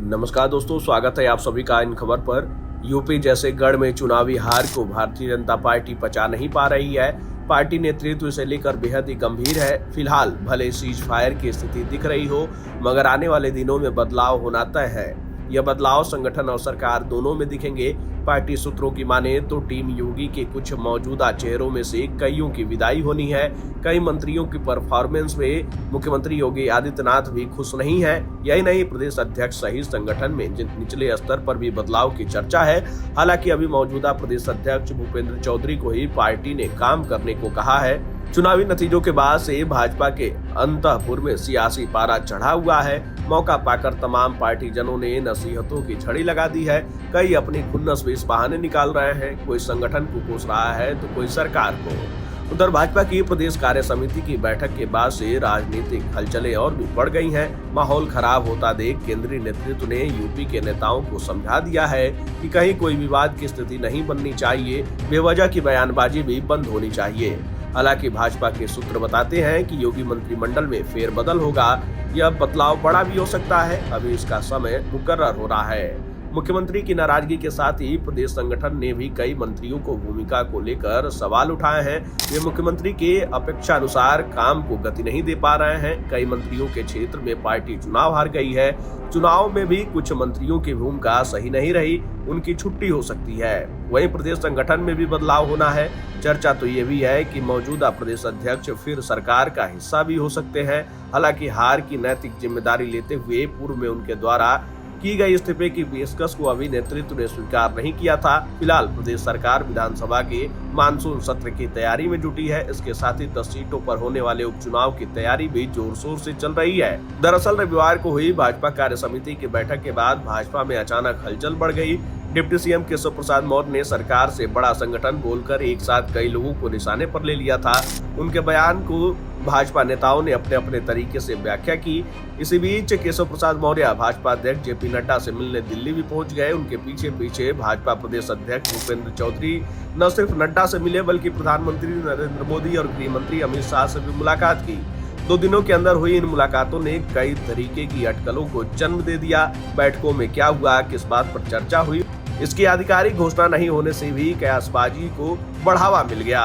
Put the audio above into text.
नमस्कार दोस्तों, स्वागत है आप सभी का इन खबर पर। यूपी जैसे गढ़ में चुनावी हार को भारतीय जनता पार्टी पचा नहीं पा रही है। पार्टी नेतृत्व इसे लेकर बेहद ही गंभीर है। फिलहाल भले सीज फायर की स्थिति दिख रही हो, मगर आने वाले दिनों में बदलाव होना तय है। यह बदलाव संगठन और सरकार दोनों में दिखेंगे। पार्टी सूत्रों की माने तो टीम योगी के कुछ मौजूदा चेहरों में से कईयों की विदाई होनी है। कई मंत्रियों की परफॉर्मेंस में मुख्यमंत्री योगी आदित्यनाथ भी खुश नहीं है। यही नहीं, प्रदेश अध्यक्ष सहित संगठन में निचले स्तर पर भी बदलाव की चर्चा है। हालांकि अभी मौजूदा प्रदेश अध्यक्ष भूपेंद्र चौधरी को ही पार्टी ने काम करने को कहा है। चुनावी नतीजों के बाद से भाजपा के अंतःपुर में सियासी पारा चढ़ा हुआ है। मौका पाकर तमाम पार्टी जनों ने नसीहतों की छड़ी लगा दी है। कई अपनी खुन्नस भी इस बहाने निकाल रहे हैं। कोई संगठन को कोस रहा है तो कोई सरकार को। उधर भाजपा की प्रदेश कार्य समिति की बैठक के बाद से राजनीतिक हलचलें और भी बढ़ गई हैं। माहौल खराब होता देख केंद्रीय नेतृत्व ने यूपी के नेताओं को समझा दिया है कि कहीं कोई विवाद की स्थिति नहीं बननी चाहिए। बेवजह की बयानबाजी भी बंद होनी चाहिए। हालांकि भाजपा के सूत्र बताते हैं कि योगी मंत्रिमंडल में फेरबदल होगा। यह बदलाव बड़ा भी हो सकता है। अभी इसका समय मुकर्रर हो रहा है। मुख्यमंत्री की नाराजगी के साथ ही प्रदेश संगठन ने भी कई मंत्रियों को भूमिका को लेकर सवाल उठाए हैं। वे मुख्यमंत्री के अपेक्षा अनुसार काम को गति नहीं दे पा रहे हैं। कई मंत्रियों के क्षेत्र में पार्टी चुनाव हार गई है। चुनाव में भी कुछ मंत्रियों की भूमिका सही नहीं रही, उनकी छुट्टी हो सकती है। वहीं प्रदेश संगठन में भी बदलाव होना है। चर्चा तो ये भी है कि मौजूदा प्रदेश अध्यक्ष फिर सरकार का हिस्सा भी हो सकते हैं। हालांकि हार की नैतिक जिम्मेदारी लेते हुए पूर्व में उनके द्वारा की गई इस्तीफे की पेशकश को अभी नेतृत्व ने स्वीकार नहीं किया था। फिलहाल प्रदेश सरकार विधानसभा के मानसून सत्र की तैयारी में जुटी है। इसके साथ ही 10 सीटों पर होने वाले उपचुनाव की तैयारी भी जोर शोर से चल रही है। दरअसल रविवार को हुई भाजपा कार्य समिति की बैठक के बाद भाजपा में अचानक हलचल बढ़ गई। डिप्टी सीएम केशव प्रसाद मौर्य ने सरकार से बड़ा संगठन बोलकर एक साथ कई लोगों को निशाने पर ले लिया था। उनके बयान को भाजपा नेताओं ने अपने अपने तरीके से व्याख्या की। इसी बीच केशव प्रसाद मौर्य भाजपा अध्यक्ष जेपी नड्डा से मिलने दिल्ली भी पहुंच गए। उनके पीछे पीछे भाजपा प्रदेश अध्यक्ष भूपेंद्र चौधरी न सिर्फ नड्डा से मिले बल्कि प्रधानमंत्री नरेंद्र मोदी और गृह मंत्री अमित शाह से भी मुलाकात की। 2 दिनों के अंदर हुई इन मुलाकातों ने कई तरीके की अटकलों को जन्म दे दिया। बैठकों में क्या हुआ, किस बात पर चर्चा हुई, इसकी आधिकारिक घोषणा नहीं होने से भी कयासबाजी को बढ़ावा मिल गया।